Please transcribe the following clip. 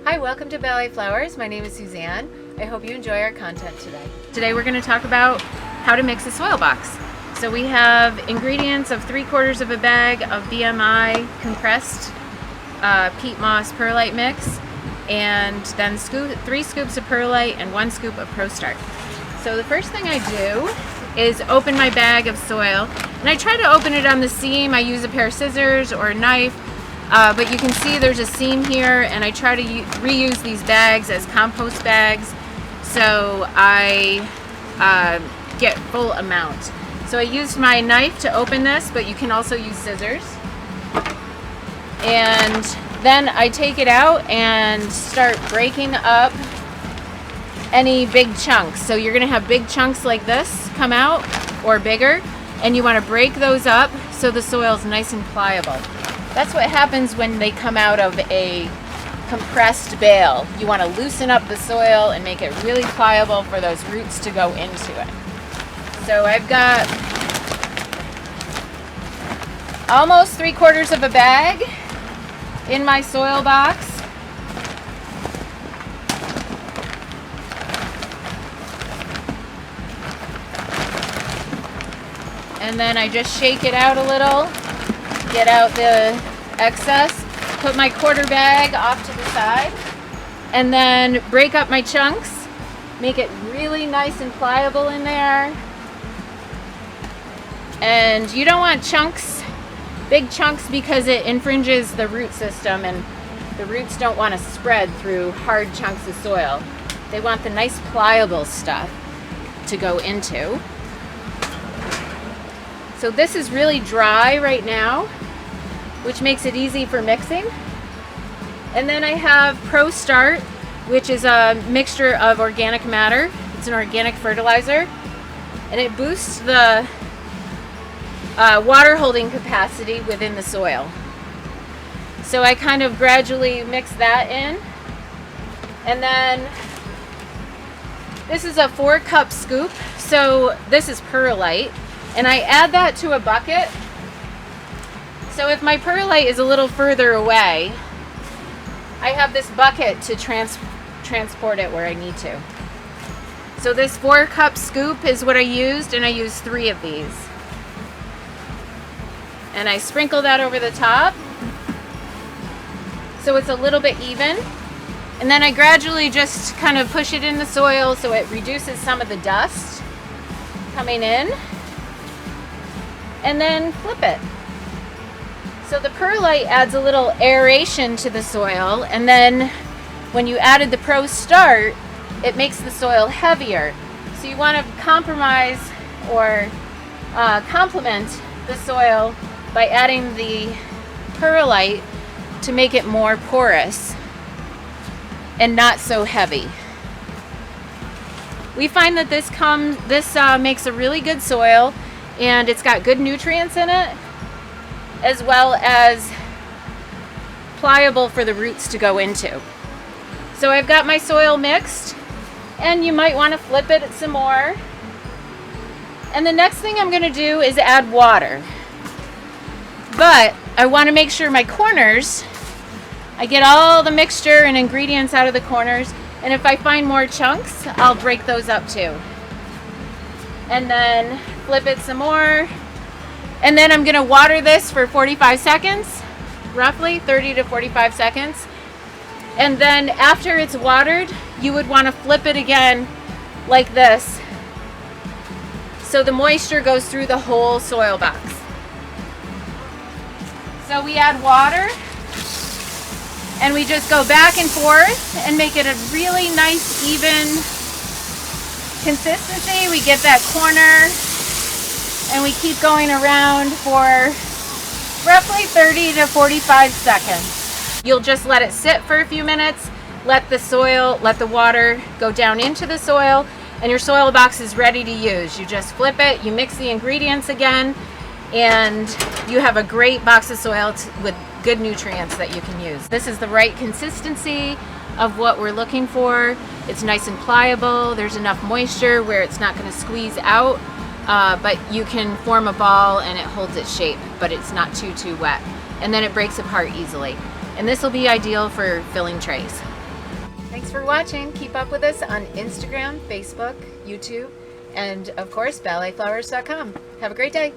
Hi, welcome to Ballet Flowers. My name is Suzanne. I hope you enjoy our content today. Today we're going to talk about how to mix a soil box. So we have ingredients of 3/4 of a bag of BMI compressed peat moss perlite mix, and then 3 scoops of perlite and 1 scoop of Pro Start. So the first thing I do is open my bag of soil, and I try to open it on the seam. I use a pair of scissors or a knife. But you can see there's a seam here, and I try to reuse these bags as compost bags, so I get full amount. So I used my knife to open this, but you can also use scissors. And then I take it out and start breaking up any big chunks. So you're going to have big chunks like this come out, or bigger, and you want to break those up so the soil's nice and pliable. That's what happens when they come out of a compressed bale. You want to loosen up the soil and make it really pliable for those roots to go into it. So I've got almost 3/4 of a bag in my soil box. And then I just shake it out a little. Get out the excess, put my quarter bag off to the side, and then break up my chunks, make it really nice and pliable in there. And you don't want chunks, big chunks, because it infringes the root system, and the roots don't want to spread through hard chunks of soil. They want the nice pliable stuff to go into. So this is really dry right now, which makes it easy for mixing. And then I have Pro Start, which is a mixture of organic matter. It's an organic fertilizer, and it boosts the water holding capacity within the soil. So I kind of gradually mix that in. And then this is a 4-cup scoop. So this is perlite. And I add that to a bucket. So if my perlite is a little further away, I have this bucket to transport it where I need to. So this 4-cup scoop is what I used, and I used 3 of these. And I sprinkle that over the top so it's a little bit even. And then I gradually just kind of push it in the soil so it reduces some of the dust coming in. And then flip it. So the perlite adds a little aeration to the soil, and then when you added the Pro Start, it makes the soil heavier. So you want to compromise or complement the soil by adding the perlite to make it more porous and not so heavy. We find that this makes a really good soil, and it's got good nutrients in it, as well as pliable for the roots to go into. So I've got my soil mixed, and you might want to flip it some more. And the next thing I'm going to do is add water. But I want to make sure my corners, I get all the mixture and ingredients out of the corners, and if I find more chunks, I'll break those up too. And then flip it some more. And then I'm going to water this for 45 seconds, roughly 30 to 45 seconds. And then after it's watered, you would want to flip it again like this, so the moisture goes through the whole soil box. So we add water, and we just go back and forth and make it a really nice, even consistency. We get that corner, and we keep going around for roughly 30 to 45 seconds. You'll just let it sit for a few minutes, let the water go down into the soil, and your soil box is ready to use. You just flip it, you mix the ingredients again, and you have a great box of soil with good nutrients that you can use. This is the right consistency of what we're looking for. It's nice and pliable. There's enough moisture where it's not going to squeeze out. But you can form a ball and it holds its shape, but it's not too wet. And then it breaks apart easily. And this will be ideal for filling trays. Thanks for watching. Keep up with us on Instagram, Facebook, YouTube, and of course, balletflowers.com. Have a great day.